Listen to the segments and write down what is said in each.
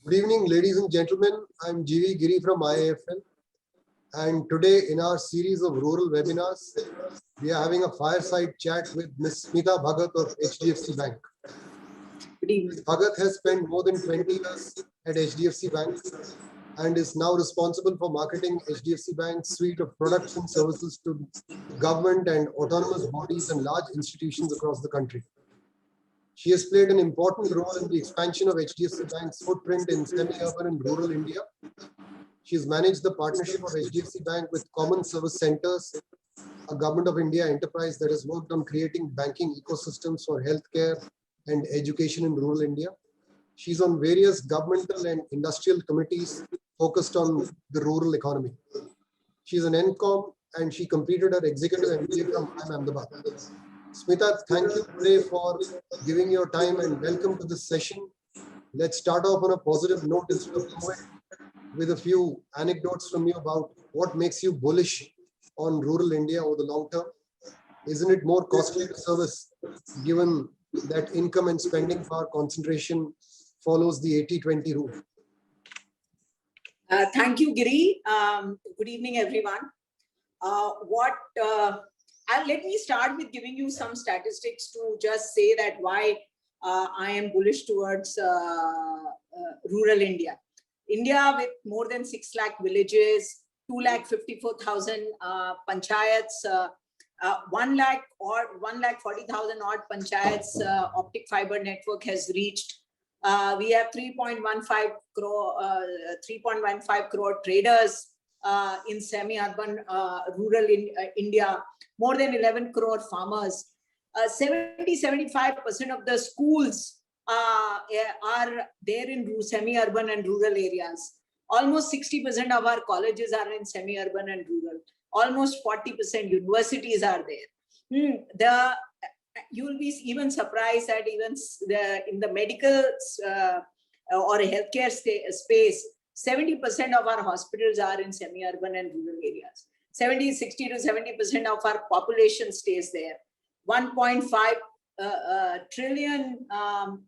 Good evening, ladies and gentlemen. I'm GV Giri from IIFL, and today in our series of rural webinars, we are having a fireside chat with Ms. Smita Bhagat of HDFC Bank. Ms. Bhagat has spent more than 20 years at HDFC Bank and is now responsible for marketing HDFC Bank's suite of products and services to government and autonomous bodies and large institutions across the country. She has played an important role in the expansion of HDFC Bank's footprint in semi-urban and rural India. She has managed the partnership of HDFC Bank with Common Service Centers, a Government of India enterprise that has worked on creating banking ecosystems for healthcare and education in rural India. She's on various governmental and industrial committees focused on the rural economy. She's an NCOM and she completed her executive MBA from IIM Ahmedabad. Smita, thank you today for giving your time and welcome to this session. Let's start off on a positive note instead of COVID with a few anecdotes from you about what makes you bullish on rural India over the long term. Isn't it more costly to service given that income and spending power concentration follows the 80-20 rule? Thank you, Giri. Good evening, everyone. Let me start with giving you some statistics to just say that why I am bullish towards rural India. India with more than 6 lakh villages, 2,54,000 panchayats, 1,40,000 odd panchayats optic fiber network has reached. We have 3.15 crore traders in semi-urban rural India, more than 11 crore farmers. 70-75% of the schools are there in semi-urban and rural areas. Almost 60% of our colleges are in semi-urban and rural. Almost 40% universities are there. You will be even surprised that even in the medical or healthcare space, 70% of our hospitals are in semi-urban and rural areas. 60 to 70% of our population stays there. 1.5 trillion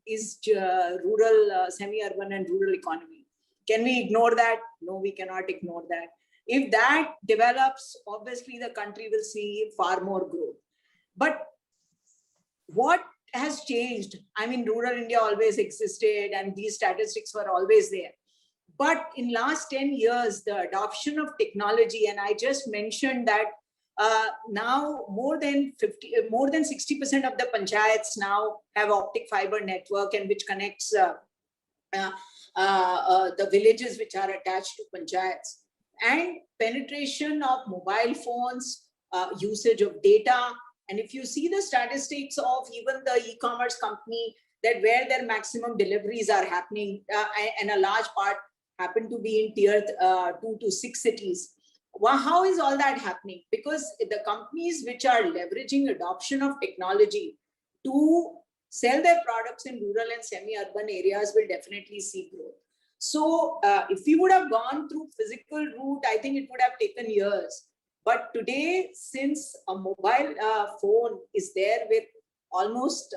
is rural, semi-urban and rural economy. Can we ignore that? No, we cannot ignore that. If that develops, obviously the country will see far more growth. But what has changed? I mean, rural India always existed and these statistics were always there. But in last 10 years, the adoption of technology, and I just mentioned that now more than 60% of the panchayats now have optic fiber network and which connects the villages which are attached to panchayats. And penetration of mobile phones, usage of data. And if you see the statistics of even the e-commerce company, that where their maximum deliveries are happening, and a large part happen to be in tier 2 to 6 cities. Well, how is all that happening? Because the companies which are leveraging adoption of technology to sell their products in rural and semi-urban areas will definitely see growth. So if we would have gone through physical route, I think it would have taken years. But today, since a mobile phone is there with almost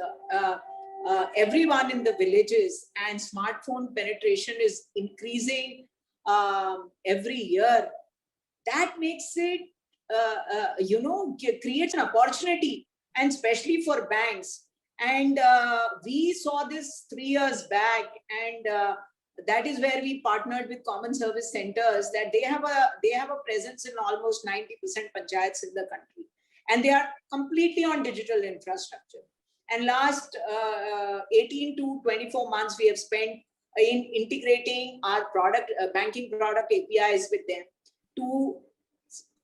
everyone in the villages and smartphone penetration is increasing every year, that makes it, creates an opportunity, and especially for banks. And we saw this 3 years back, and that is where we partnered with Common Service Centers, that they have a presence in almost 90% panchayats in the country, and they are completely on digital infrastructure. And last 18 to 24 months, we have spent in integrating our product, banking product APIs with them to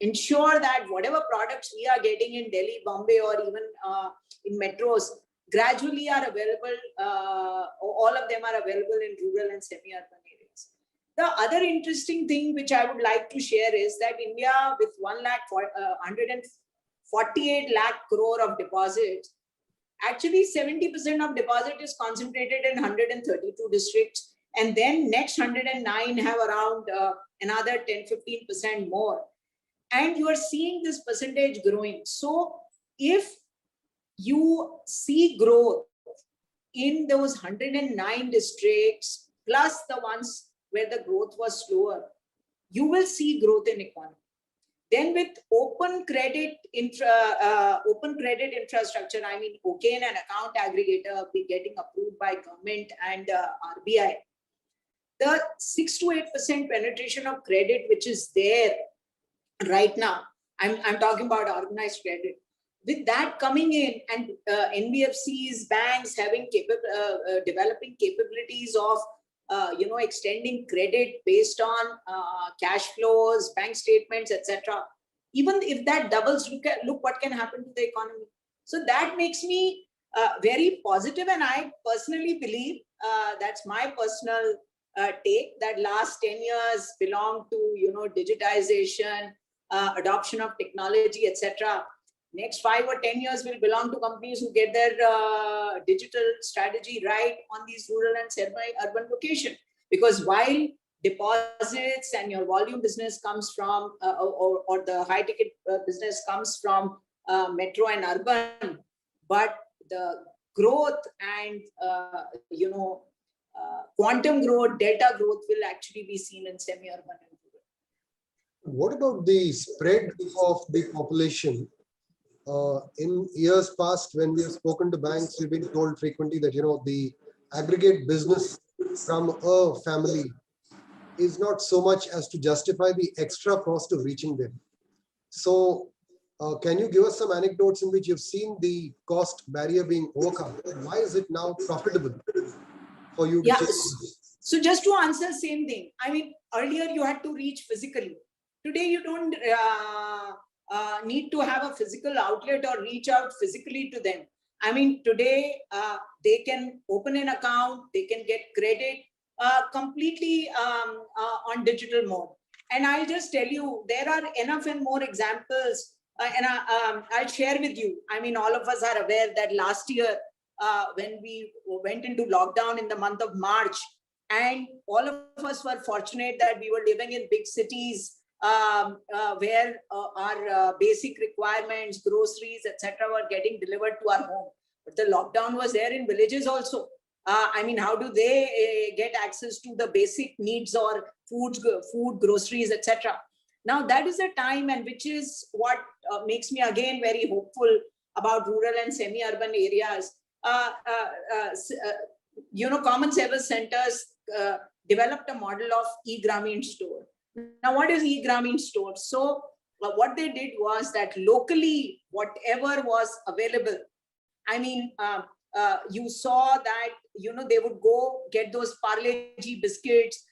ensure that whatever products we are getting in Delhi, Bombay, or even in metros gradually are available, all of them are available in rural and semi-urban areas. The other interesting thing which I would like to share is that India with 148 lakh crore of deposits, actually 70% of deposit is concentrated in 132 districts, and then next 109 have around another 10-15% more. And you are seeing this percentage growing. So if you see growth in those 109 districts plus the ones where the growth was slower, you will see growth in economy. Then with open credit infrastructure, I mean, OCEN and account aggregator be getting approved by government and RBI, the 6 to 8% penetration of credit, which is there right now, I'm talking about organized credit. With that coming in and NBFCs, banks having developing capabilities of extending credit based on cash flows, bank statements, etc. Even if that doubles, look what can happen to the economy. So that makes me very positive, and I personally believe that's my personal take, that last 10 years belong to digitization, adoption of technology, etc. Next 5 or 10 years will belong to companies who get their digital strategy right on these rural and semi-urban locations. Because while deposits and your volume business comes from, or the high ticket business comes from metro and urban, but the growth and quantum growth, data growth will actually be seen in semi-urban and rural. What about the spread of the population? In years past, when we have spoken to banks, we've been told frequently that the aggregate business from a family is not so much as to justify the extra cost of reaching them. So can you give us some anecdotes in which you've seen the cost barrier being overcome? And why is it now profitable for you to change this? So just to answer same thing, I mean, earlier you had to reach physically. Today you don't need to have a physical outlet or reach out physically to them. I mean, today they can open an account, they can get credit completely on digital mode. And I'll just tell you, there are enough and more examples, and I'll share with you. I mean, all of us are aware that last year, when we went into lockdown in the month of March, and all of us were fortunate that we were living in big cities where our basic requirements, groceries, etc., were getting delivered to our home. But the lockdown was there in villages also. I mean, how do they get access to the basic needs or food, groceries, etc.? Now, that is a time, and which is what makes me again very hopeful about rural and semi-urban areas. Common service centers developed a model of e-Gramin store. Now, what is e-Gramin store? So what they did was that locally, whatever was available, I mean, you saw that, they would go get those Parle-G biscuits,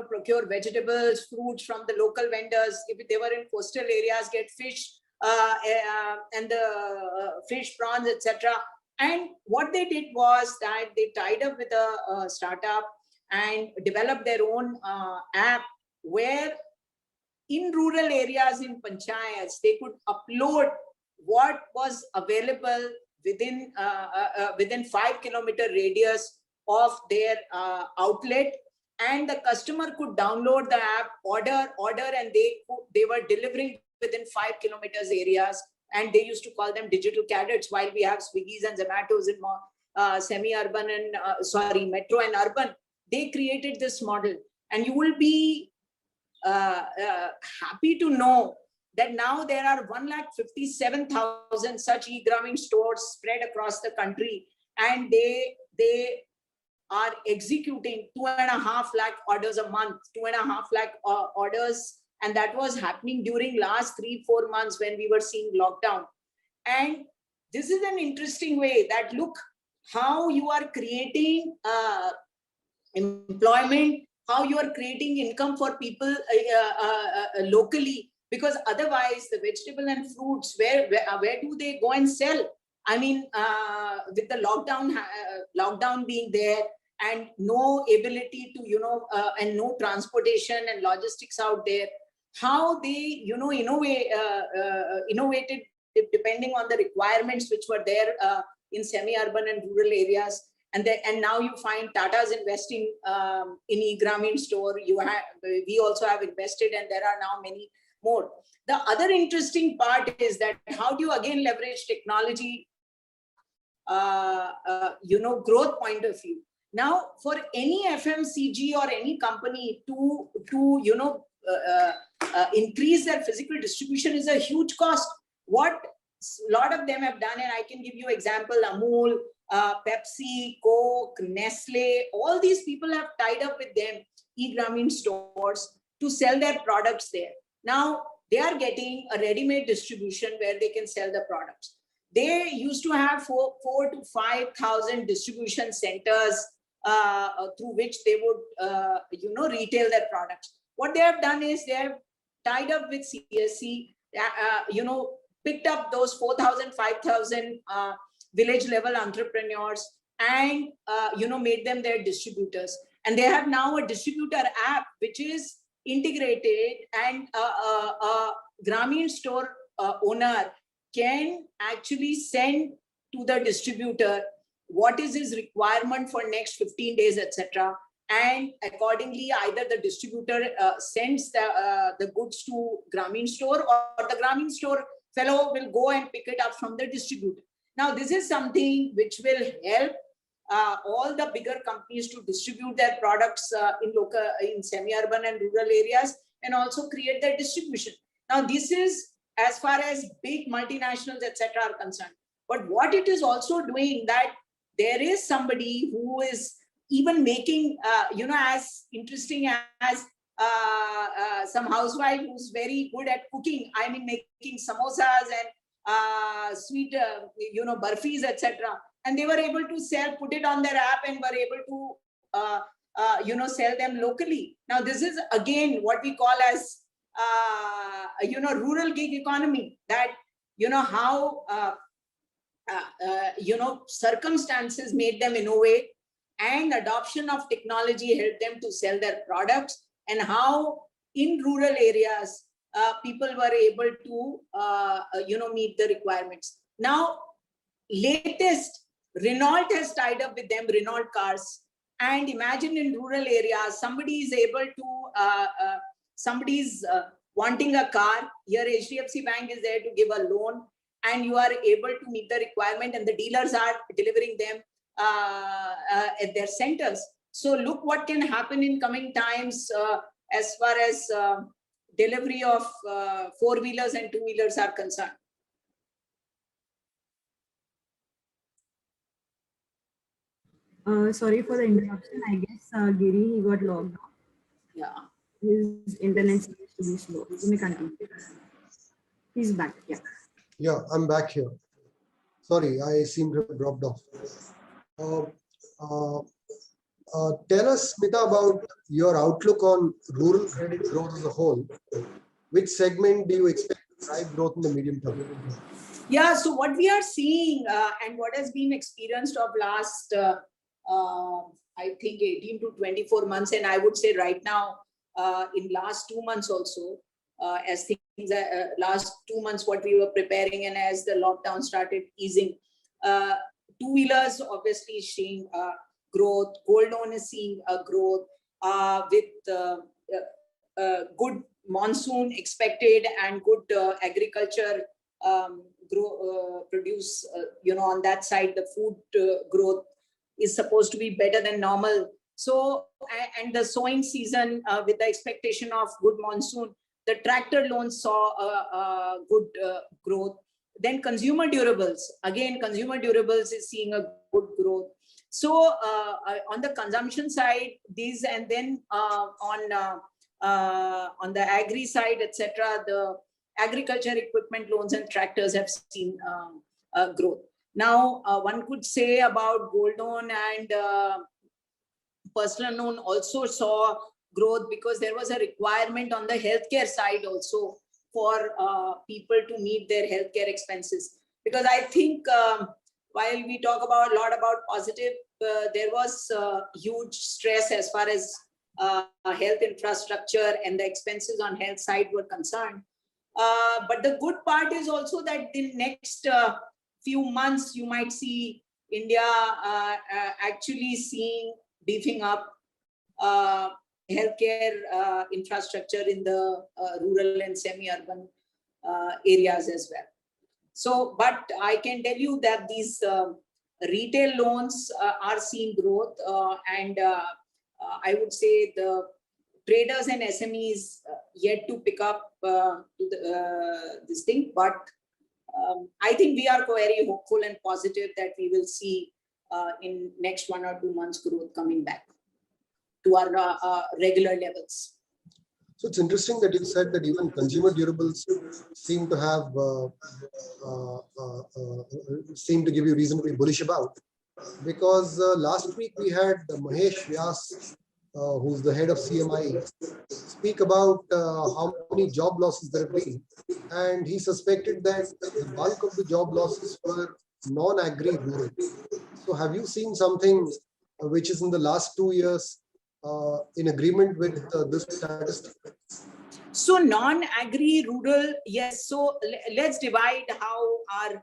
procure vegetables, fruits from the local vendors. If they were in coastal areas, get fish and the fish, prawns, etc. And what they did was that they tied up with a startup and developed their own app, where in rural areas, in panchayats, they could upload what was available within 5-kilometer radius of their outlet, and the customer could download the app, order, and they were delivering within 5 kilometers areas, and they used to call them digital cadets. While we have Swiggies and Zomatos in semi-urban and metro and urban, they created this model, and you will be happy to know that now there are 157,000 such e-Gramin stores spread across the country, and they are executing 2.5 lakh orders a month, 2.5 lakh orders, and that was happening during last 3-4 months when we were seeing lockdown. And this is an interesting way that, look how you are creating employment, how you are creating income for people locally, because otherwise the vegetable and fruits, where do they go and sell? I mean, with the lockdown being there, and no ability to, and no transportation and logistics out there, how they, innovated depending on the requirements which were there in semi-urban and rural areas. And now you find Tata's investing in e-Gramin store. We also have invested, and there are now many more. The other interesting part is that how do you again leverage technology, growth point of view? Now, for any FMCG or any company to increase their physical distribution is a huge cost. What a lot of them have done, and I can give you example, Amul, Pepsi, Coke, Nestle, all these people have tied up with them, e-Grameen stores, to sell their products there. Now, they are getting a ready-made distribution where they can sell the products. They used to have 4,000 to 5,000 distribution centers through which they would, retail their products. What they have done is they have tied up with CSC, picked up those 4,000, 5,000 village level entrepreneurs and, made them their distributors. And they have now a distributor app, which is integrated, and a Grameen store owner can actually send to the distributor what is his requirement for next 15 days, etc. And accordingly, either the distributor sends the goods to Grameen store, or the Grameen store fellow will go and pick it up from the distributor. Now, this is something which will help all the bigger companies to distribute their products in semi-urban and rural areas, and also create their distribution. Now, this is as far as big multinationals, etc. are concerned. But what it is also doing, that there is somebody who is even making, as interesting as some housewife who's very good at cooking. I mean, making samosas and sweet, burfis, etc. And they were able to put it on their app, and were able to, sell them locally. Now, this is again what we call as, rural gig economy. That, how, circumstances made them innovate, and adoption of technology helped them to sell their products, and how in rural areas, people were able to, meet the requirements. Now, latest, Renault has tied up with them, Renault cars. And imagine in rural areas, somebody is able to, somebody's wanting a car. Here, HDFC Bank is there to give a loan, and you are able to meet the requirement, and the dealers are delivering them at their centers. So look what can happen in coming times as far as delivery of four-wheelers and two-wheelers are concerned. Sorry for the interruption. I guess Giri, he got logged off. Yeah. His internet seems to be slow. You may continue. He's back. Yeah. Yeah, I'm back here. Sorry, I seem to have dropped off. Tell us, Smita, about your outlook on rural credit growth as a whole. Which segment do you expect to drive growth in the medium term? Yeah, so what we are seeing and what has been experienced of last, I think 18 to 24 months, and I would say right now, in last 2 months also, as things, last 2 months, what we were preparing, and as the lockdown started easing, two-wheelers obviously is seeing growth. Gold loan is seeing a growth with good monsoon expected, and good agriculture produce, on that side, the food growth is supposed to be better than normal. So, and the sowing season with the expectation of good monsoon, the tractor loans saw good growth. Then consumer durables, again, consumer durables is seeing a good growth. So on the consumption side, these, and then on the agri side, etc., the agriculture equipment loans and tractors have seen growth. Now, one could say about gold loan and personal loan also saw growth, because there was a requirement on the healthcare side also for people to meet their healthcare expenses. Because I think while we talk about a lot about positive, there was huge stress as far as health infrastructure and the expenses on health side were concerned. But the good part is also that in next few months, you might see India actually seeing beefing up healthcare infrastructure in the rural and semi-urban areas as well. So, but I can tell you that these retail loans are seeing growth, and I would say the traders and SMEs yet to pick up this thing, but I think we are very hopeful and positive that we will see in next 1 or 2 months growth coming back to our regular levels. So it's interesting that you said that even consumer durables seem to have seem to give you reason to be bullish about, because last week we had Mahesh Vyas, who's the head of CMI, speak about how many job losses there have been, and he suspected that the bulk of the job losses were non-agri rural. So have you seen something which is in the last 2 years in agreement with this statistic? So non-agri rural, yes. So let's divide how our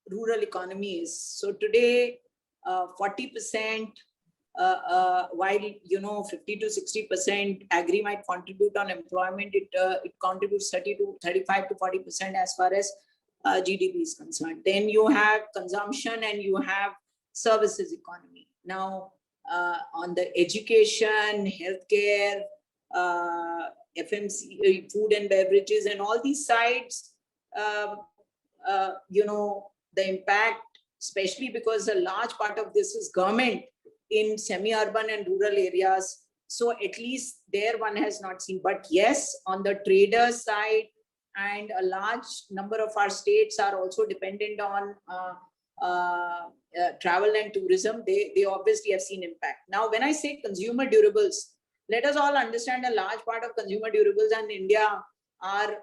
rural economy is. So today, 40%, while 50 to 60% agri might contribute on employment, it contributes 30 to 35 to 40% as far as GDP is concerned. Then you have consumption and you have services economy. Now, on the education, healthcare, FMC, food and beverages, and all these sides, the impact, especially because a large part of this is government in semi-urban and rural areas. So at least there one has not seen. But yes, on the trader side, and a large number of our states are also dependent on travel and tourism. They obviously have seen impact. Now, when I say consumer durables, let us all understand a large part of consumer durables in India are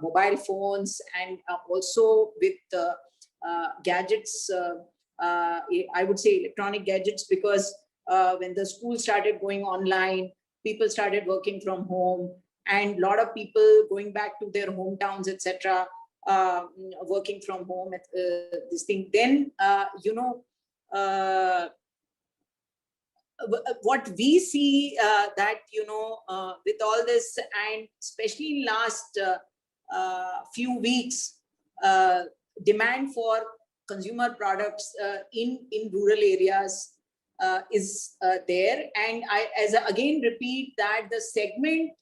mobile phones, and also with gadgets, I would say electronic gadgets, because when the school started going online, people started working from home, and a lot of people going back to their hometowns, etc., working from home at this thing. Then what we see that with all this, and especially in last few weeks, demand for consumer products in rural areas is there. And I again repeat that the segment,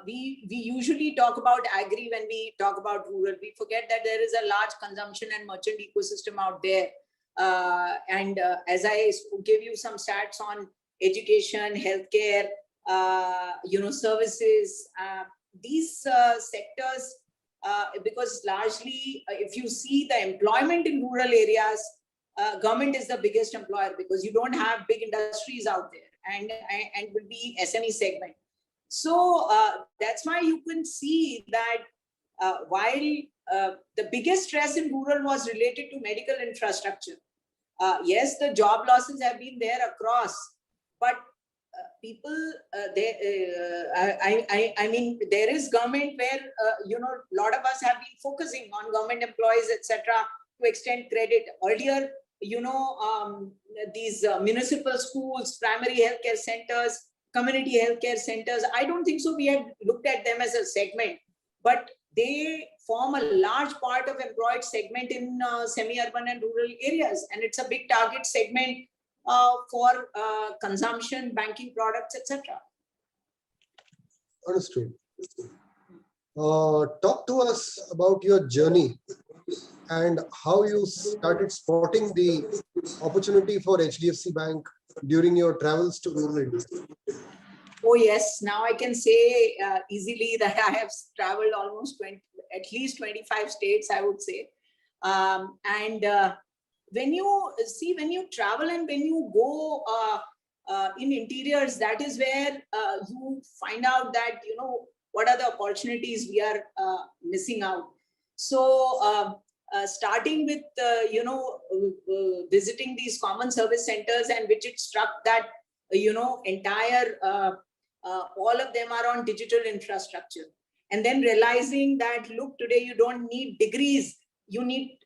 we usually talk about agri when we talk about rural. We forget that there is a large consumption and merchant ecosystem out there. As I gave you some stats on education, healthcare, services, these sectors, because largely, if you see the employment in rural areas, government is the biggest employer, because you don't have big industries out there, and will be SME segment. So that's why you can see that while the biggest stress in rural was related to medical infrastructure, yes, the job losses have been there across, but people, I mean, there is government where, a lot of us have been focusing on government employees, etc., to extend credit. Earlier, these municipal schools, primary healthcare centers, community healthcare centers, I don't think so we had looked at them as a segment, but they form a large part of employed segment in semi-urban and rural areas. And it's a big target segment for consumption, banking products, etc. Understood. Talk to us about your journey and how you started spotting the opportunity for HDFC Bank during your travels to rural India. Oh yes, now I can say easily that I have traveled almost at least 25 states, I would say. When you travel and when you go in interiors, that is where you find out that, what are the opportunities we are missing out. So starting with, visiting these common service centers, and which it struck that, entire, all of them are on digital infrastructure. And then realizing that, look, today you don't need degrees, you need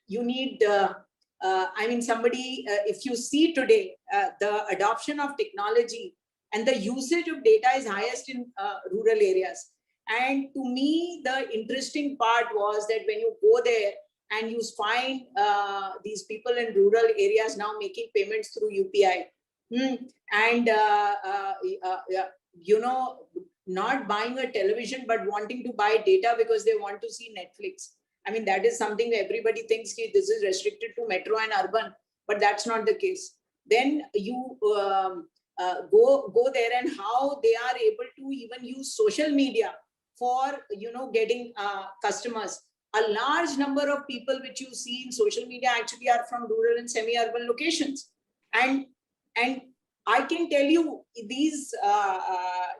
somebody, if you see today, the adoption of technology and the usage of data is highest in rural areas. And to me, the interesting part was that when you go there and you find these people in rural areas now making payments through UPI. And you know, not buying a television but wanting to buy data because they want to see Netflix. I mean, that is something everybody thinks this is restricted to metro and urban, but that's not the case. Then you go there, and how they are able to even use social media for, you know, getting customers. A large number of people which you see in social media actually are from rural and semi-urban locations. And I can tell you these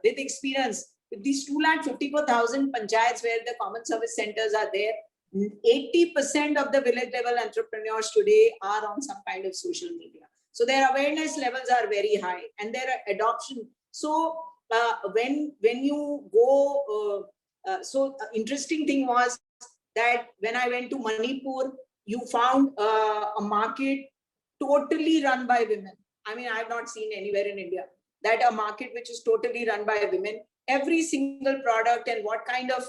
with experience, with these 254,000 panchayats where the common service centers are there, 80% of the village level entrepreneurs today are on some kind of social media. So their awareness levels are very high and their adoption. So when you go, interesting thing was that when I went to Manipur, you found a market totally run by women. I mean, I have not seen anywhere in India that a market which is totally run by women. Every single product and what kind of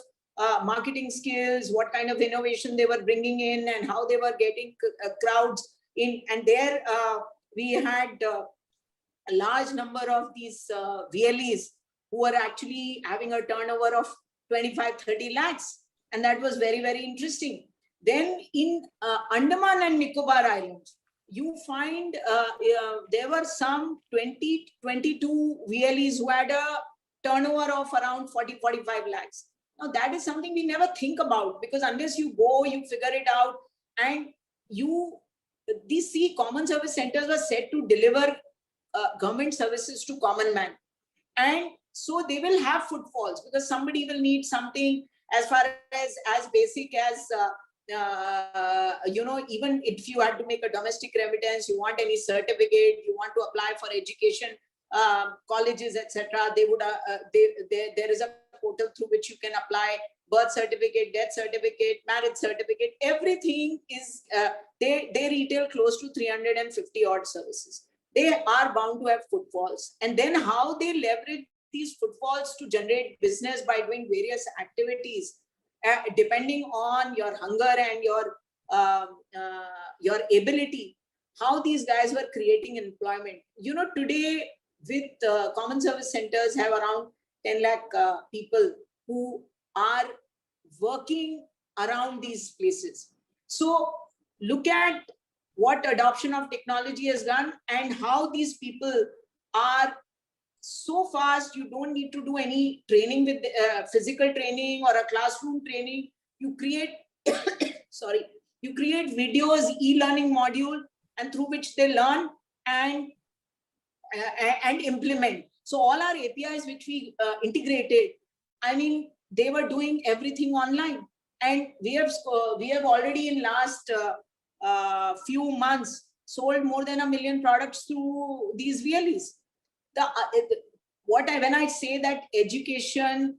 marketing skills, what kind of innovation they were bringing in, and how they were getting crowds in. And there we had a large number of these VLEs who were actually having a turnover of 25-30 lakhs. And that was very, very interesting. Then in Andaman and Nicobar Islands, you find there were some 22 VLEs who had a turnover of around 40-45 lakhs. Now that is something we never think about, because unless you go, you figure it out. And these common service centers were set to deliver government services to common man. And so they will have footfalls, because somebody will need something as far as basic as you know, even if you had to make a domestic remittance, you want any certificate, you want to apply for education, colleges, etc. They would there is a portal through which you can apply birth certificate, death certificate, marriage certificate. Everything is they retail close to 350 odd services. They are bound to have footfalls, and then how they leverage these footfalls to generate business by doing various activities, depending on your hunger and your ability, how these guys were creating employment. You know, today with common service centers have around 10 lakh people who are working around these places. So look at what adoption of technology has done, and how these people are so fast. You don't need to do any training with physical training or a classroom training. You create sorry, you create videos, e-learning module, and through which they learn and implement. So all our APIs which we integrated, I mean, they were doing everything online. And we have already in last few months sold more than 1 million products through these VLEs. When I say that education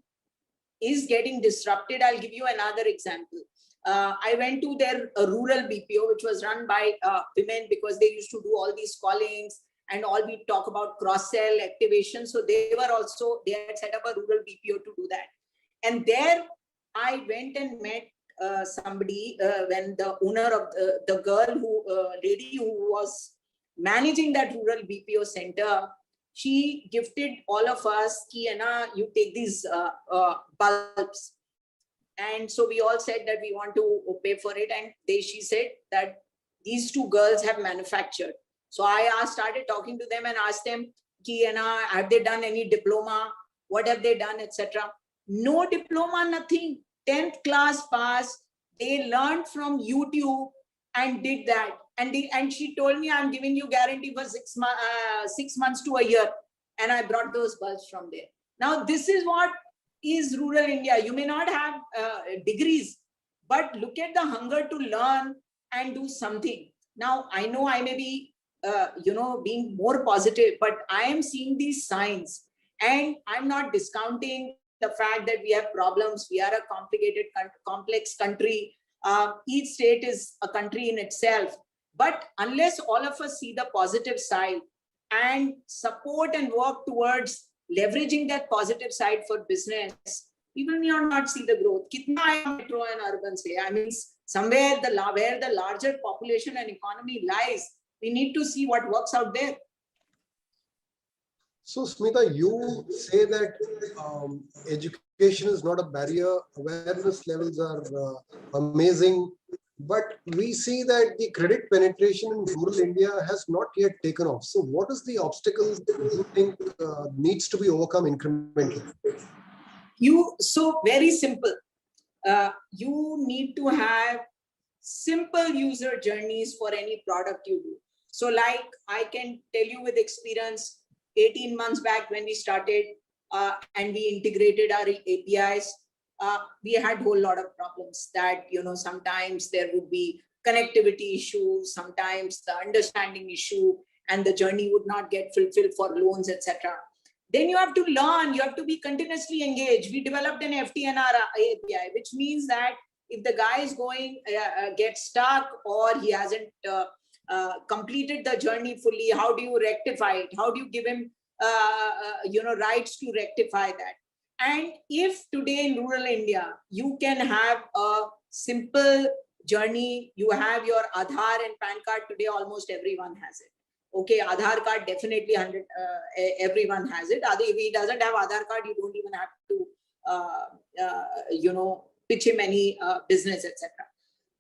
is getting disrupted, I'll give you another example. I went to their rural BPO, which was run by women, because they used to do all these callings and all. We talk about cross-sell activation. So they had set up a rural BPO to do that. And there I went and met somebody when the owner of the lady who was managing that rural BPO center, she gifted all of us, Kiana, you take these bulbs. And so we all said that we want to pay for it. And she said that these two girls have manufactured. So I started talking to them and asked them, Kiana, have they done any diploma? What have they done, etc.? No diploma, nothing. 10th class pass. They learned from YouTube and did that. And she told me, I'm giving you guarantee for 6 months to a year. And I brought those bulbs from there. Now, this is what is rural India. You may not have degrees, but look at the hunger to learn and do something. Now, I know I may be, being more positive, but I am seeing these signs, and I'm not discounting the fact that we have problems. We are a complicated, complex country. Each state is a country in itself. But unless all of us see the positive side and support and work towards leveraging that positive side for business, we will not see the growth. Kitna aaya metro and urban se? I mean, Somewhere where the larger population and economy lies, we need to see what works out there. So, Smita, you say that education is not a barrier, awareness levels are amazing, but we see that the credit penetration in rural India has not yet taken off. So, what is the obstacle you think needs to be overcome incrementally? So very simple. You need to have simple user journeys for any product you do. So like I can tell you with experience, 18 months back when we started and we integrated our APIs, we had a whole lot of problems that, sometimes there would be connectivity issues, sometimes the understanding issue, and the journey would not get fulfilled for loans, etc. Then you have to learn, you have to be continuously engaged. We developed an FTNR API, which means that if the guy is going, gets stuck, or he hasn't completed the journey fully, how do you rectify it? How do you give him, rights to rectify that? And if today in rural India, you can have a simple journey, you have your Aadhaar and PAN card today, almost everyone has it. Okay, Aadhaar card, definitely everyone has it. If he doesn't have Aadhaar card, you don't even have to, pitch him any business, etc.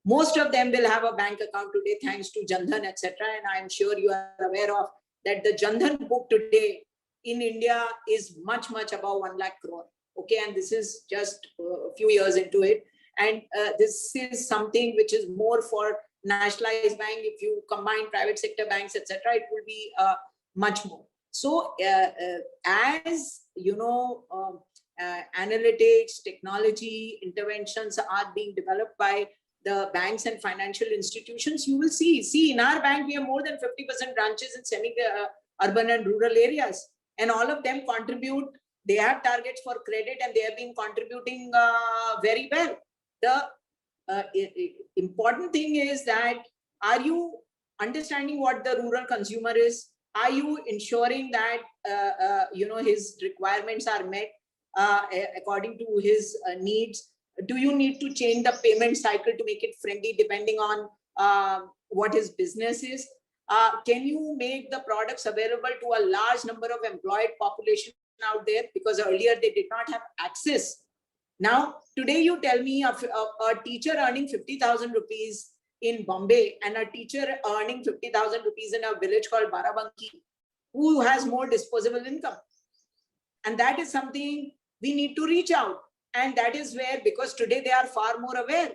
Most of them will have a bank account today, thanks to Jan Dhan, etc. And I'm sure you are aware of that the Jan Dhan book today in India is much, much above 1 lakh crore. Okay, and this is just a few years into it. And this is something which is more for nationalized bank. If you combine private sector banks, etc., it will be much more. So as analytics, technology interventions are being developed by the banks and financial institutions, you will see in our bank, we have more than 50% branches in semi-urban and rural areas, and all of them contribute. They have targets for credit and they have been contributing very well. The important thing is that, are you understanding what the rural consumer is? Are you ensuring that his requirements are met according to his needs? Do you need to change the payment cycle to make it friendly depending on what his business is? Can you make the products available to a large number of employed population out there? Because earlier they did not have access. Now, today you tell me a teacher earning 50,000 rupees in Bombay and a teacher earning 50,000 rupees in a village called Barabanki, who has more disposable income? And that is something we need to reach out. And that is where, because today they are far more aware,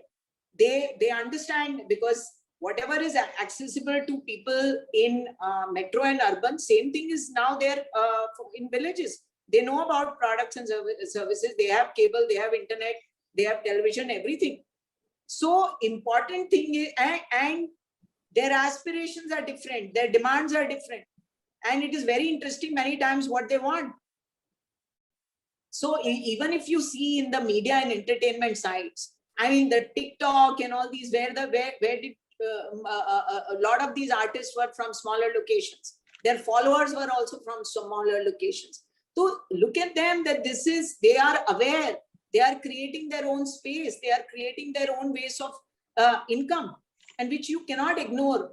they understand, because whatever is accessible to people in metro and urban, same thing is now there in villages. They know about products and services. They have cable, they have internet, they have television, everything. So important thing is, and their aspirations are different, their demands are different. And it is very interesting many times what they want. So even if you see in the media and entertainment sites, I mean the TikTok and all these, where did a lot of these artists were from smaller locations. Their followers were also from smaller locations. So look at them, that they are aware, they are creating their own space, they are creating their own ways of income, and which you cannot ignore.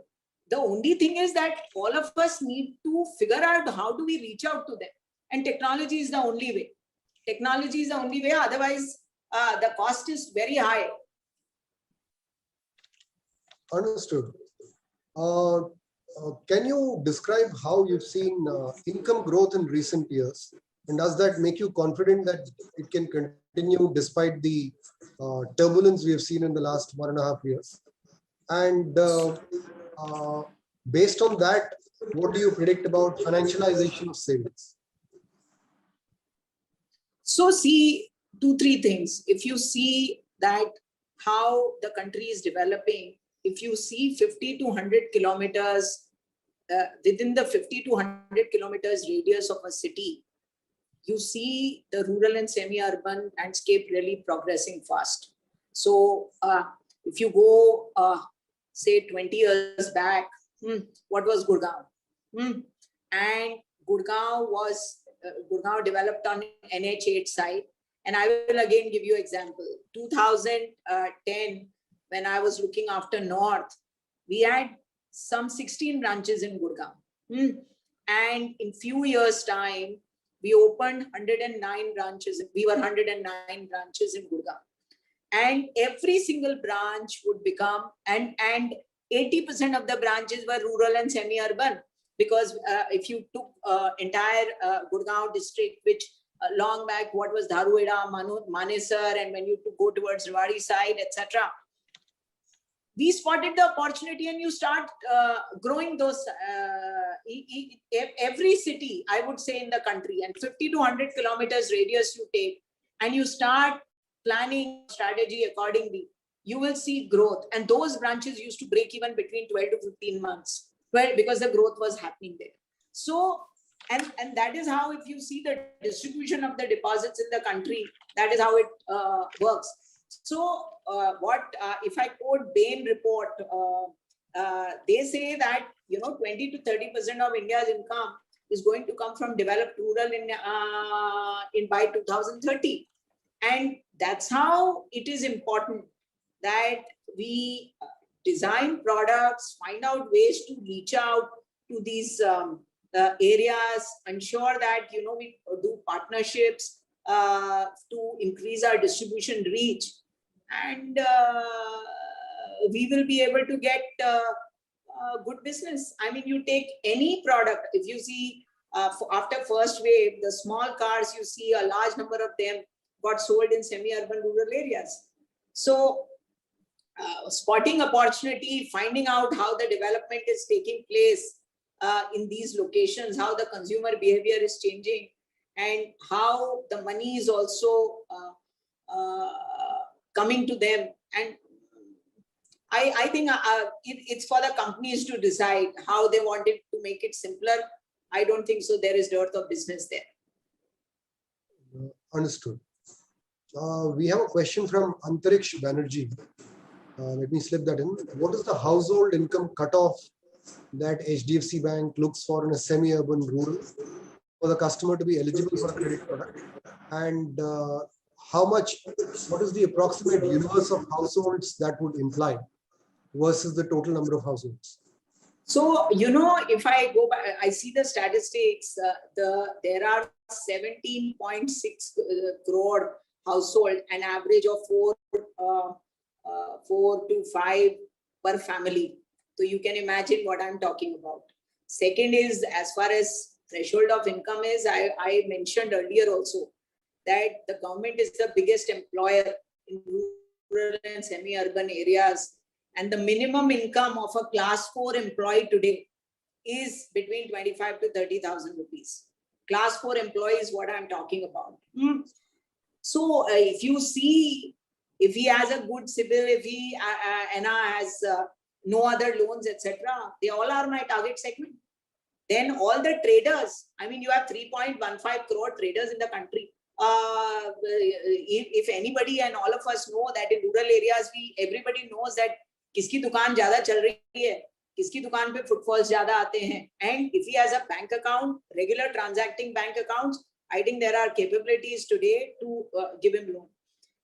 The only thing is that all of us need to figure out how do we reach out to them. And technology is the only way. Technology is the only way, otherwise the cost is very high. Understood. Can you describe how you've seen income growth in recent years? And does that make you confident that it can continue despite the turbulence we have seen in the last 1.5 years? And based on that, what do you predict about financialization of savings? So see, 2-3 things. If you see that how the country is developing, if you see 50 to 100 kilometers, within the 50 to 100 kilometers radius of a city, you see the rural and semi-urban landscape really progressing fast. So if you go, say 20 years back, what was Gurgaon? And Gurgaon developed on NH8 side. And I will again give you example. 2010, when I was looking after North, we had some 16 branches in Gurgaon. And in few years' time, we opened 109 branches. We were 109 branches in Gurgaon. And every single branch would become, and 80% of the branches were rural and semi-urban. Because if you took entire Gurgaon district, which long back, what was Dharuheda, Manesar, and when you go towards Rewari side, etc., we spotted the opportunity, and you start growing those. Every city, I would say, in the country, and 50 to 100 kilometers radius you take, and you start planning strategy accordingly, you will see growth. And those branches used to break even between 12 to 15 months, well, because the growth was happening there. So, and that is how, if you see the distribution of the deposits in the country, that is how it works. So if I quote Bain report, they say that 20 to 30% of India's income is going to come from developed rural in by 2030. And that's how it is important that we design products, find out ways to reach out to these areas, ensure that we do partnerships to increase our distribution reach, and we will be able to get good business. I mean, you take any product, if you see after first wave, the small cars, you see a large number of them got sold in semi-urban rural areas. So spotting opportunity, finding out how the development is taking place in these locations, how the consumer behavior is changing, and how the money is also coming to them. And I think it's for the companies to decide how they wanted to make it simpler. I don't think so. There is dearth of business there. Understood. We have a question from Antariksh Banerjee. Let me slip that in. What is the household income cutoff that HDFC Bank looks for in a semi-urban rural for the customer to be eligible for a credit product? And what is the approximate universe of households that would imply versus the total number of households? So, if I go back, I see the statistics, there are 17.6 crore household, an average of 4 to 5 per family. So you can imagine what I'm talking about. Second is, as far as threshold of income is, I mentioned earlier also that the government is the biggest employer in rural and semi-urban areas. And the minimum income of a class 4 employee today is between 25 to 30,000 rupees. Class 4 employee is what I'm talking about. So if you see, if he has a good CIBIL, if he has no other loans, etc., they all are my target segment. Then all the traders, I mean, you have 3.15 crore traders in the country. If anybody, and all of us know that in rural areas, everybody knows that किसकी दुकान ज़्यादा चल रही है, किसकी दुकान पे footfalls ज़्यादा आते हैं. And if he has a bank account, regular transacting bank accounts, I think there are capabilities today to give him loan.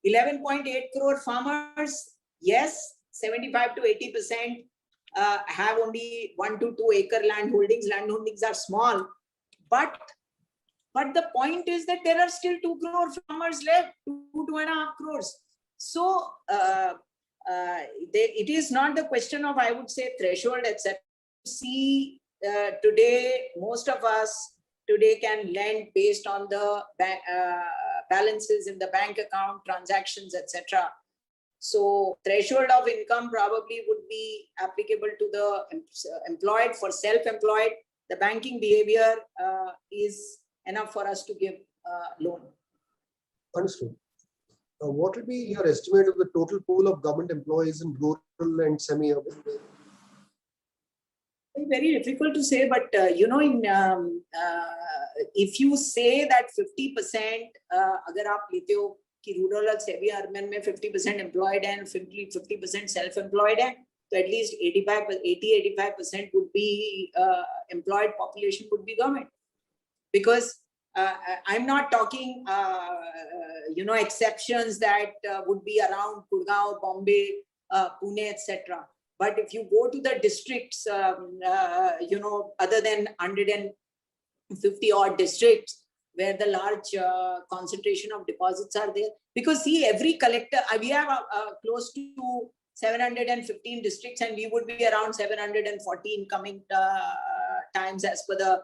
11.8 crore farmers, yes, 75 to 80% have only 1 to 2 acre land holdings. Land holdings are small, but the point is that there are still 2 crore farmers left, 2.5 crores. So it is not the question of, I would say, threshold, etc. See, today, most of us today can lend based on the balances in the bank account, transactions, etc. So threshold of income probably would be applicable to the employed. For self-employed, the banking behavior is enough for us to give loan. Understood. What will be your estimate of the total pool of government employees in rural and semi-urban? Very difficult to say, but if you say that 50%, अगर आप लेते हो कि rural और semi-urban में 50% employed and 50% self-employed है, so at least 80-85% would be employed population would be government, because I'm not talking exceptions that would be around Gurgaon, Bombay, Pune, etc. But if you go to the districts, other than 150 odd districts where the large concentration of deposits are there, because see, every collector, we have close to 715 districts, and we would be around 714 coming times as per the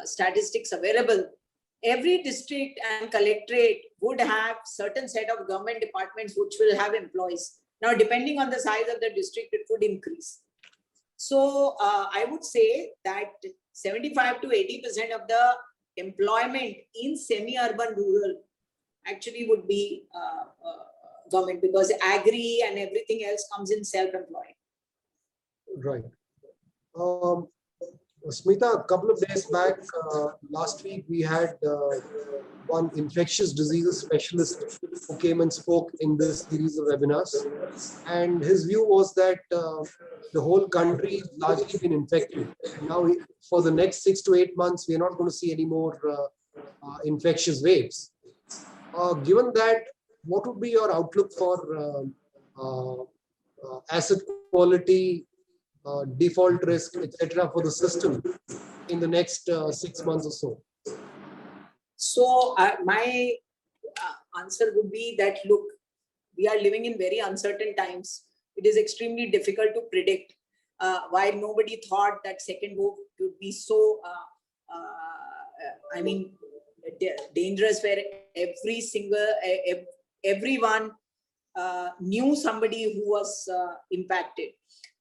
statistics available. Every district and collectorate would have certain set of government departments which will have employees. Now, depending on the size of the district, it would increase. So I would say that 75 to 80% of the employment in semi-urban rural actually would be government, because agri and everything else comes in self-employed. Right. Smita, a couple of days back, last week, we had one infectious diseases specialist who came and spoke in this series of webinars. And his view was that the whole country has largely been infected. Now, for the next 6 to 8 months, we're not going to see any more infectious waves. Given that, what would be your outlook for asset quality, default risk, etc., for the system in the next 6 months or so? So my answer would be that, look, we are living in very uncertain times. It is extremely difficult to predict. While nobody thought that second wave would be so, dangerous, where everyone knew somebody who was impacted.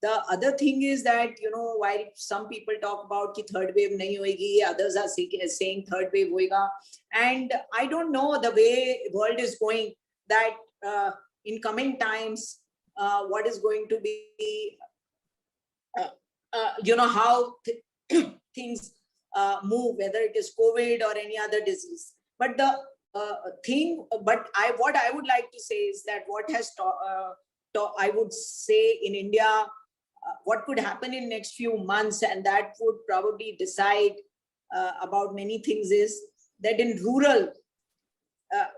The other thing is that, while some people talk about ki third wave nahi hoegi, others are saying third wave hoega. And I don't know the way world is going, that in coming times, what is going to be, how things move, whether it is COVID or any other disease. But the what I would like to say is that what has I would say in India, what could happen in next few months, and that would probably decide about many things, is that in rural,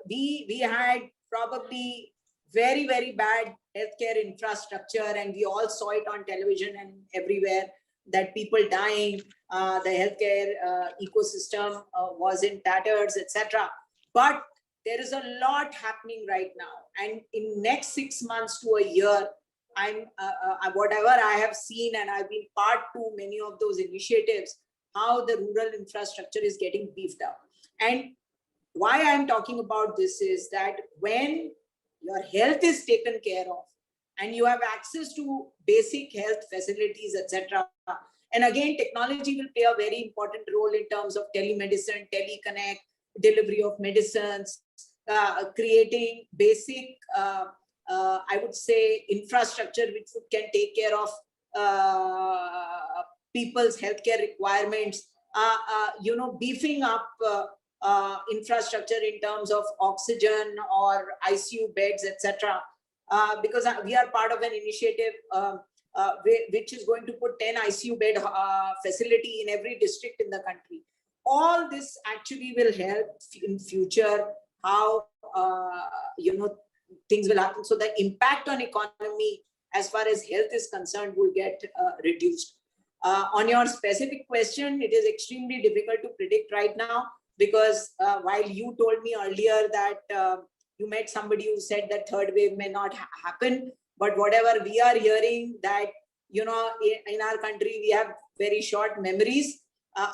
we had probably very, very bad healthcare infrastructure, and we all saw it on television and everywhere, that people dying, the healthcare ecosystem was in tatters, etc. But there is a lot happening right now, and in next 6 months to a year, whatever I have seen, and I've been part to many of those initiatives, how the rural infrastructure is getting beefed up. And why I'm talking about this is that when your health is taken care of, and you have access to basic health facilities, etc. And again, technology will play a very important role in terms of telemedicine, teleconnect, delivery of medicines, creating basic, I would say, infrastructure which can take care of people's healthcare requirements, beefing up infrastructure in terms of oxygen or ICU beds, etc. Because we are part of an initiative which is going to put 10 ICU bed facility in every district in the country. All this actually will help in future how things will happen. So the impact on economy as far as health is concerned will get reduced. On your specific question, it is extremely difficult to predict right now, because while you told me earlier that you met somebody who said that third wave may not happen, but whatever we are hearing, that in our country we have very short memories.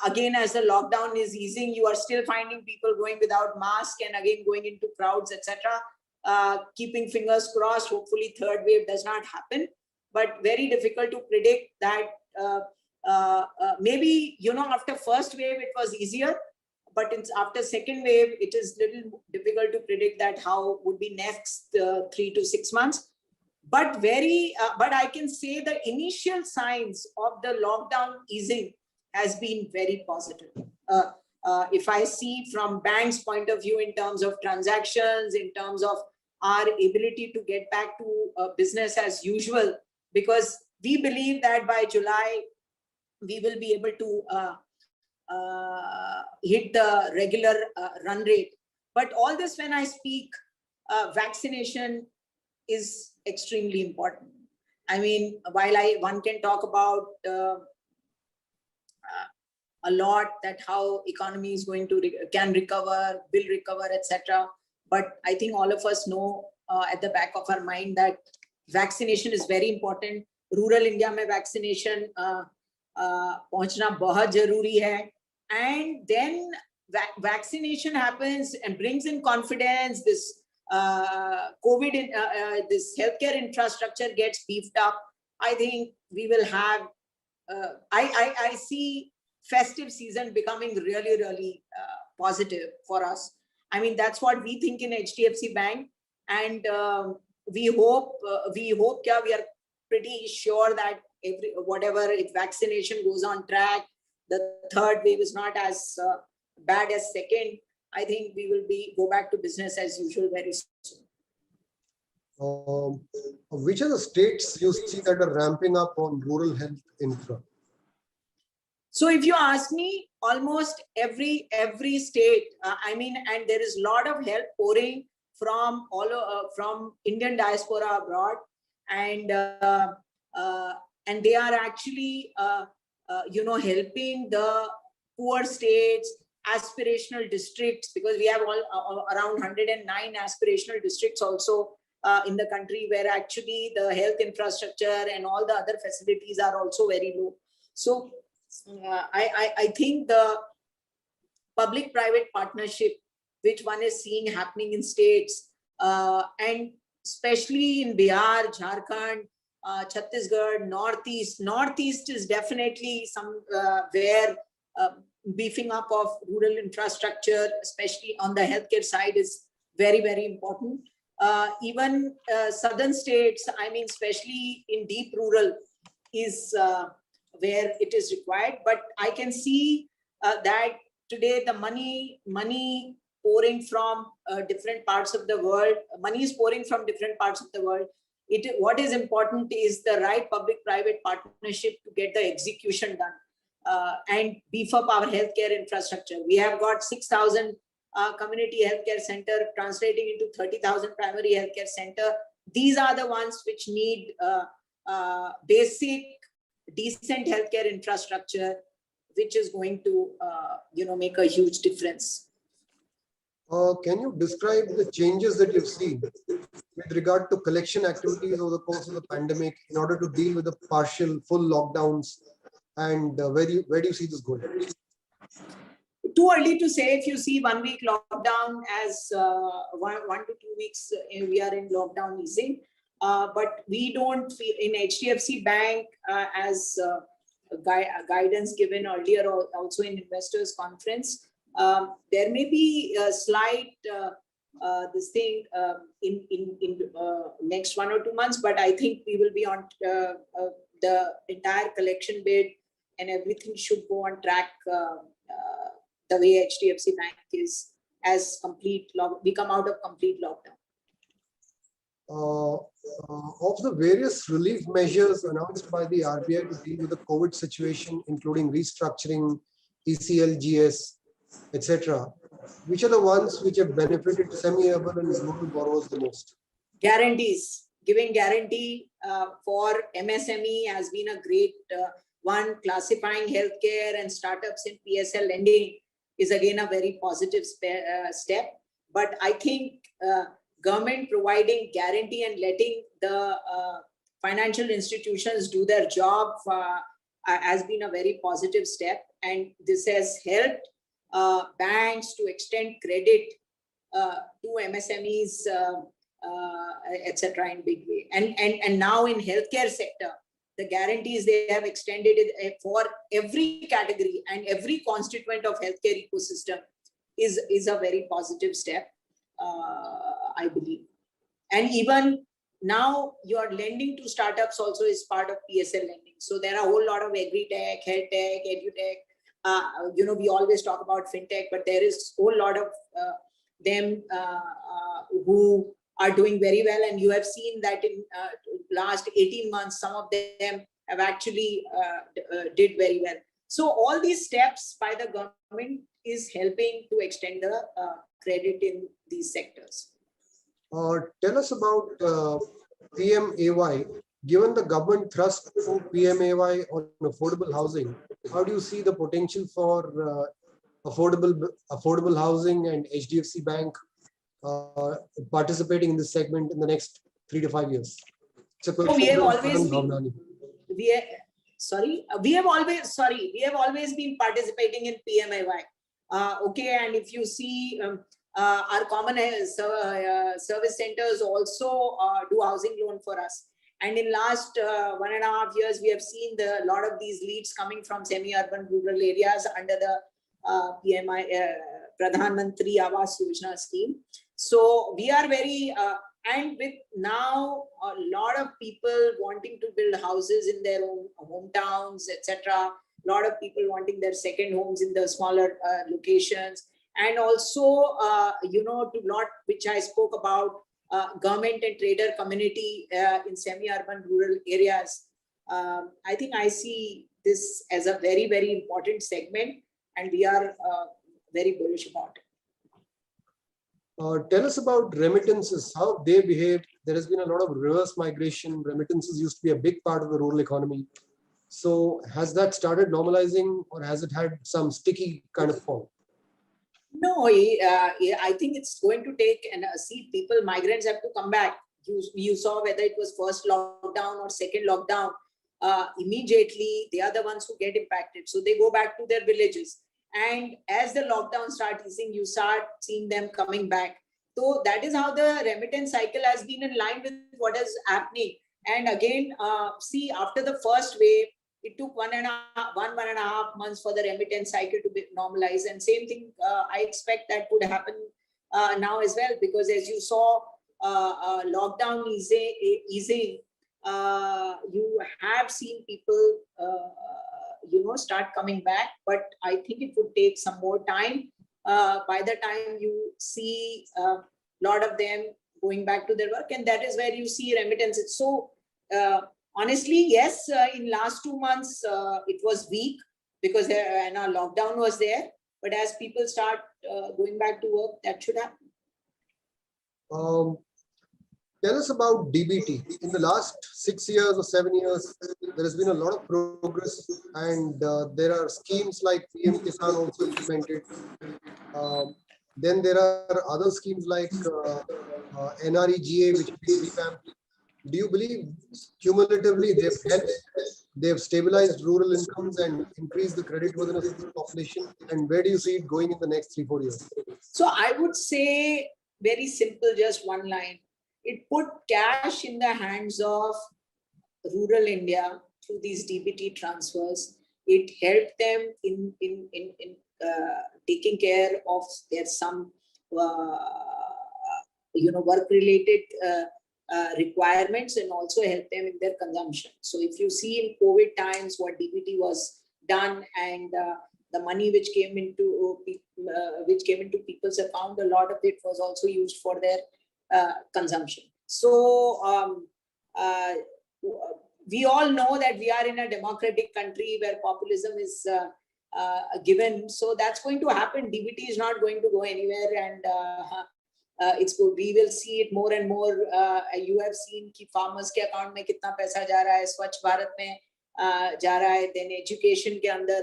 Again, as the lockdown is easing, you are still finding people going without mask and again going into crowds, etc. Keeping fingers crossed, hopefully third wave does not happen, but very difficult to predict that. Maybe after first wave it was easier, but after second wave it is little difficult to predict that how would be next 3 to 6 months. But I can say the initial signs of the lockdown easing has been very positive. If I see from bank's point of view in terms of transactions, in terms of our ability to get back to business as usual, because we believe that by July we will be able to hit the regular run rate. But all this, when I speak, vaccination is extremely important. I mean, while one can talk about a lot that how economy is going to can recover, will recover, etc. But I think all of us know at the back of our mind that vaccination is very important. Rural India में vaccination पहुंचना बहुत जरूरी है. And then vaccination happens and brings in confidence. This COVID, this healthcare infrastructure gets beefed up. I think we will have. I see festive season becoming really, really positive for us. I mean, that's what we think in HDFC Bank, and we hope. We are pretty sure that whatever, if vaccination goes on track, the third wave is not as bad as second. I think we will go back to business as usual very soon. Which are the states you see that are ramping up on rural health infra? So if you ask me, almost every state, I mean, and there is a lot of help pouring from from Indian diaspora abroad, and they are actually helping the poor states, aspirational districts, because we have all around 109 aspirational districts also in the country, where actually the health infrastructure and all the other facilities are also very low. So I think the public-private partnership, which one is seeing happening in states, and especially in Bihar, Jharkhand, Chhattisgarh, Northeast is definitely where beefing up of rural infrastructure, especially on the healthcare side, is very, very important. Even southern states, I mean, especially in deep rural, is where it is required. But I can see that today the money pouring from different parts of the world, money is pouring from different parts of the world. What is important is the right public-private partnership to get the execution done and beef up our healthcare infrastructure. We have got 6,000 community healthcare center translating into 30,000 primary healthcare center. These are the ones which need basic, decent healthcare infrastructure, which is going to make a huge difference. Can you describe the changes that you've seen with regard to collection activities over the course of the pandemic in order to deal with the partial, full lockdowns, and where do you see this going? Too early to say. If you see 1 week lockdown as 1 to 2 weeks, we are in lockdown easing. But we don't feel in HDFC Bank as guidance given earlier, also in investors conference. There may be a slight this thing in next 1 or 2 months, but I think we will be on the entire collection bid and everything should go on track the way HDFC Bank is as we come out of complete lockdown. Of the various relief measures announced by the RBI to deal with the COVID situation, including restructuring, ECLGS, etc., which are the ones which have benefited semi-urban and rural borrowers the most? Guarantees. Giving guarantee for MSME has been a great one. Classifying healthcare and startups in PSL lending is again a very positive step. But I think government providing guarantee and letting the financial institutions do their job has been a very positive step. And this has helped banks to extend credit to MSMEs, etc. in big way. And now in healthcare sector, the guarantees they have extended it for every category and every constituent of healthcare ecosystem is a very positive step, I believe. And even now your lending to startups also is part of PSL lending. So there are a whole lot of agri-tech, health tech, edu-tech. We always talk about fintech, but there is a whole lot of them who are doing very well. And you have seen that in last 18 months, some of them have actually did very well. So all these steps by the government is helping to extend the credit in these sectors. Tell us about PMAY, given the government thrust to PMAY on affordable housing, how do you see the potential for affordable housing and HDFC Bank participating in this segment in the next 3 to 5 years? It's a question we have from always Anand been, Bhavnani. we have always been participating in PMAY. Okay, and if you see our common service centers also do housing loan for us. And in last 1.5 years, we have seen a lot of these leads coming from semi-urban rural areas under the PMI Pradhan Mantri Awas Yojana scheme. So we are very and with now a lot of people wanting to build houses in their own hometowns, etc. A lot of people wanting their second homes in the smaller locations, and also to lot which I spoke about, government and trader community in semi-urban rural areas. I think I see this as a very, very important segment, and we are very bullish about it. Tell us about remittances, how they behave. There has been a lot of reverse migration. Remittances used to be a big part of the rural economy. So has that started normalizing, or has it had some sticky kind of form? No, I think it's going to take, and see, people, migrants have to come back. You saw whether it was first lockdown or second lockdown, immediately they are the ones who get impacted. So they go back to their villages. And as the lockdown starts easing, you start seeing them coming back. So that is how the remittance cycle has been in line with what is happening. And again, see, after the first wave, it took 1.5 months for the remittance cycle to be normalized. And same thing, I expect that would happen now as well, because as you saw, lockdown easing, you have seen people, start coming back, but I think it would take some more time. By the time you see a lot of them going back to their work, and that is where you see remittances. So honestly, yes, in last 2 months, it was weak because lockdown was there. But as people start going back to work, that should happen. Tell us about DBT. In the last 6 years or 7 years, there has been a lot of progress, and there are schemes like PM Kisan also implemented. Then there are other schemes like NREGA, which is revamped. Do you believe cumulatively they've helped, they've stabilized rural incomes and increased the creditworthiness of the population? And where do you see it going in the next 3-4 years? So I would say very simple, just one line. It put cash in the hands of rural India through these DBT transfers. It helped them in taking care of their some work-related requirements, and also help them in their consumption. So if you see in COVID times what DBT was done, and the money which came into people's account, a lot of it was also used for their consumption. So we all know that we are in a democratic country where populism is given. So that's going to happen. DBT is not going to go anywhere, and it's good. We will see it more and more. You have seen कि farmers के account में कितना पैसा जा रहा है, स्वच्छ भारत में जा रहा है, then education के अंदर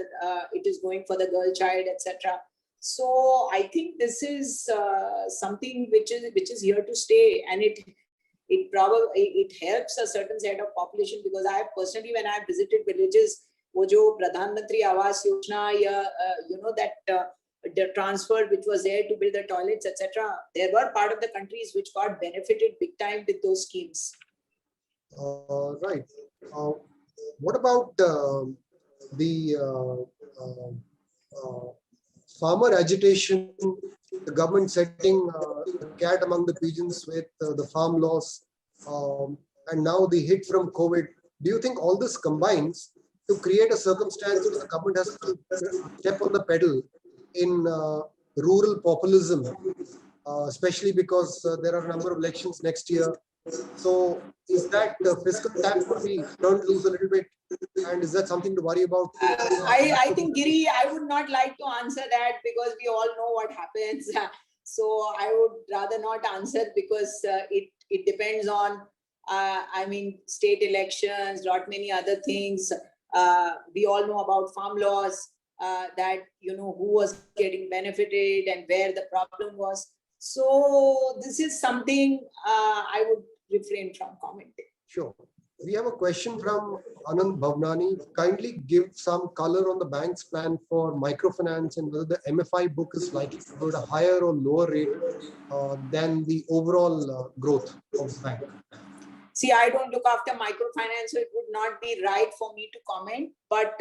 it is going for the girl child, etc. So I think this is something which is here to stay, and it helps a certain set of population, because I have personally, when I have visited villages, वो जो Pradhan Mantri Awas Yojana, the transfer which was there to build the toilets, etc. There were part of the countries which got benefited big time with those schemes. Right. What about the farmer agitation, the government setting the cat among the pigeons with the farm loss, and now the hit from COVID? Do you think all this combines to create a circumstance where the government has to step on the pedal in rural populism, especially because there are a number of elections next year? So is that fiscal tap could be turned loose a little bit, and is that something to worry about? I think, Giri, I would not like to answer that, because we all know what happens. So I would rather not answer, because it depends on I mean, state elections, lot many other things. We all know about farm laws, that, you know, who was getting benefited and where the problem was. So this is something I would refrain from commenting. Sure. We have a question from Anand Bhavnani. Kindly give some color on the bank's plan for microfinance and whether the MFI book is likely to grow at a higher or lower rate than the overall growth of the bank. See, I don't look after microfinance, so it would not be right for me to comment. But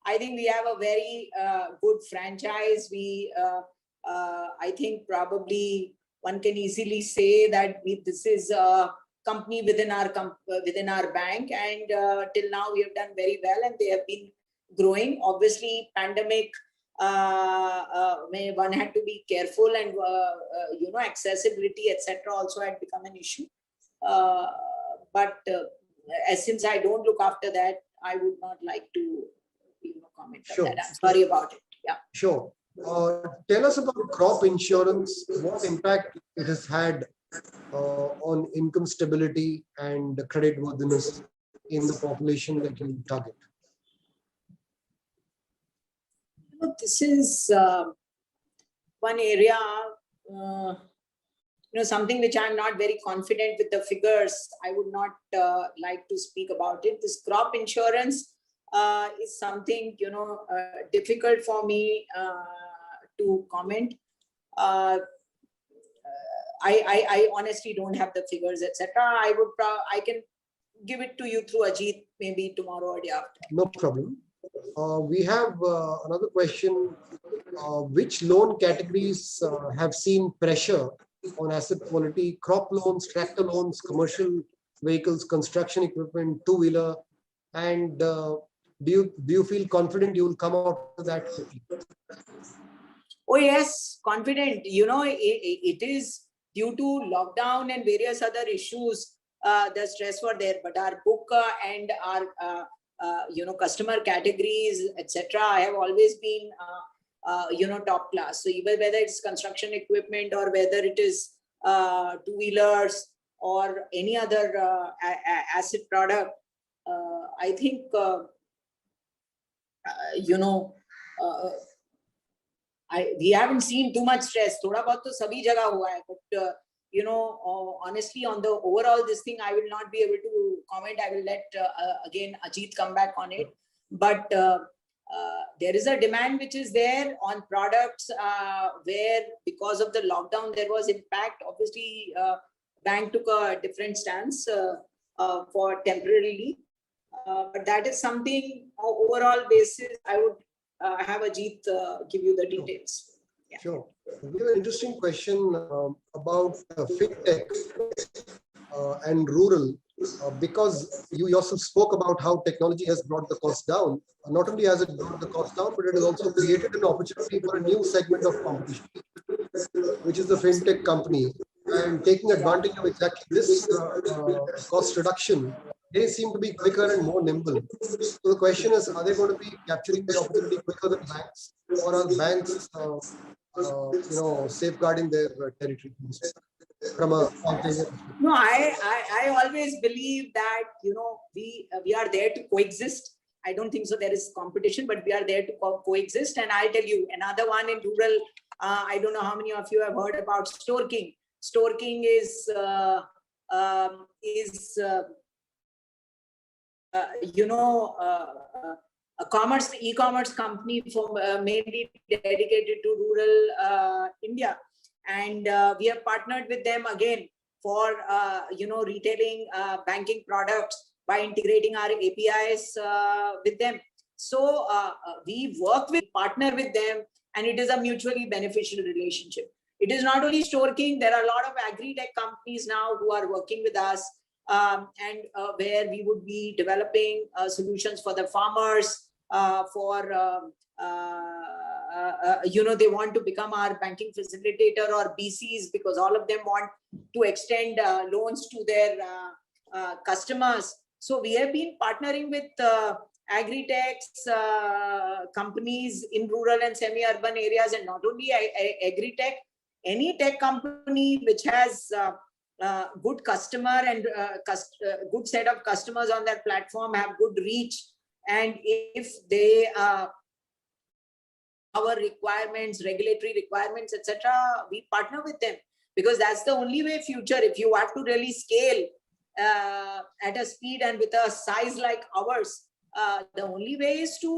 I think we have a very good franchise. I think probably one can easily say that this is a company within our bank, and till now we have done very well, and they have been growing. Obviously, pandemic, one had to be careful, and you know, accessibility, etc., also had become an issue. But since I don't look after that, I would not like to, you know, comment on that. I'm sorry about it. Yeah. Sure. Tell us about crop insurance, what impact it has had on income stability and credit worthiness in the population that you target. This is one area, you know, something which I'm not very confident with the figures. I would not like to speak about it. This crop insurance is something, you know, difficult for me to comment. I honestly don't have the figures, etc. I can give it to you through Ajit maybe tomorrow or day after. No problem. We have another question. Which loan categories have seen pressure on asset quality? Crop loans, tractor loans, commercial vehicles, construction equipment, two-wheeler, and do you feel confident you will come out of that quickly? Oh yes, confident. You know, it is due to lockdown and various other issues. The stress were there, but our book and our you know, customer categories, etc., I have always been you know, top class. So even whether it's construction equipment or whether it is two-wheelers or any other asset product, I think you know, we haven't seen too much stress. Thoda bahut to sabhi jagah hua hai, but you know, honestly, on the overall this thing, I will not be able to comment. I will let again Ajit come back on it. But there is a demand which is there on products where, because of the lockdown, there was impact. Obviously, bank took a different stance for temporarily. But that is something overall basis. I would have Ajit give you the details. Yeah. Sure. We have an interesting question about fintech and rural, because you yourself spoke about how technology has brought the cost down. Not only has it brought the cost down, but it has also created an opportunity for a new segment of competition, which is the fintech company. And taking advantage of exactly this cost reduction, they seem to be quicker and more nimble. So the question is, are they going to be capturing the opportunity quicker than banks, or are banks you know, safeguarding their territory from a No, I always believe that, you know, we are there to coexist. I don't think so there is competition, but we are there to coexist. And I'll tell you another one in rural. I don't know how many of you have heard about StoreKing. StoreKing is you know, a e-commerce company for mainly dedicated to rural India, and we have partnered with them again for you know, retailing banking products by integrating our APIs with them. So we partner with them, and it is a mutually beneficial relationship. It is not only StoreKing. There are a lot of agri-tech companies now who are working with us, and where we would be developing solutions for the farmers, you know, they want to become our banking facilitator or BCs, because all of them want to extend loans to their customers. So we have been partnering with agri-techs companies in rural and semi-urban areas, and not only agri-tech, any tech company which has good customer and good set of customers on that platform, have good reach, and if they our requirements, regulatory requirements, etc., we partner with them, because that's the only way future. If you have to really scale at a speed and with a size like ours, the only way is to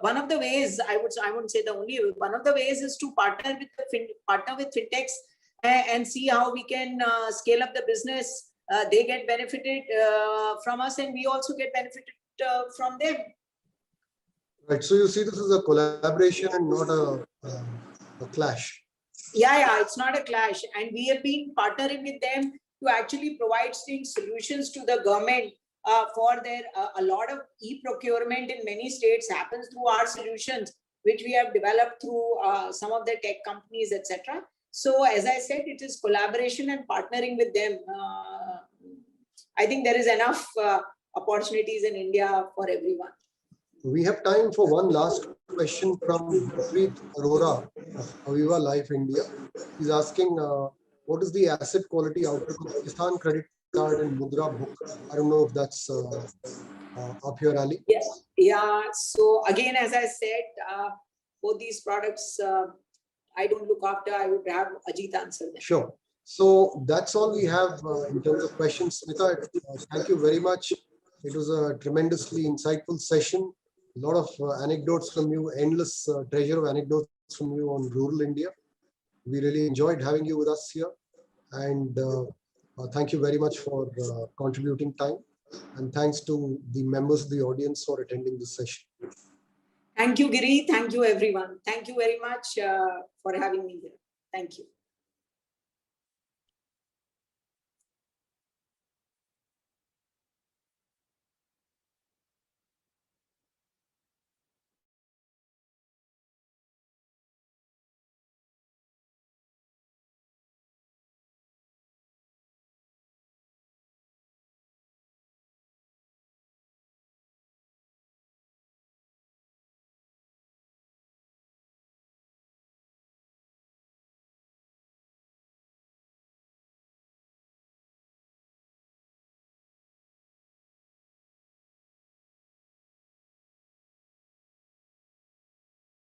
one of the ways, I wouldn't say the only way, one of the ways is to partner with fintechs and see how we can scale up the business. They get benefited from us, and we also get benefited from them. Right. So you see this is a collaboration and not a clash. Yeah, it's not a clash, and we have been partnering with them to actually provide solutions to the government for their a lot of e-procurement in many states happens through our solutions, which we have developed through some of the tech companies, etc. So as I said, it is collaboration and partnering with them. I think there is enough opportunities in India for everyone. We have time for one last question from Preet Arora of Aviva Life India. He's asking, what is the asset quality outlook of Kisan Credit Card and Mudra Book? I don't know if that's up your alley. Yes. Yeah. So again, as I said, both these products, I don't look after. I would have Ajit answer them. Sure. So that's all we have in terms of questions. Smita, thank you very much. It was a tremendously insightful session. A lot of anecdotes from you, endless treasure of anecdotes from you on rural India. We really enjoyed having you with us here. And thank you very much for contributing time. And thanks to the members of the audience for attending this session. Thank you, Giri. Thank you, everyone. Thank you very much for having me here. Thank you.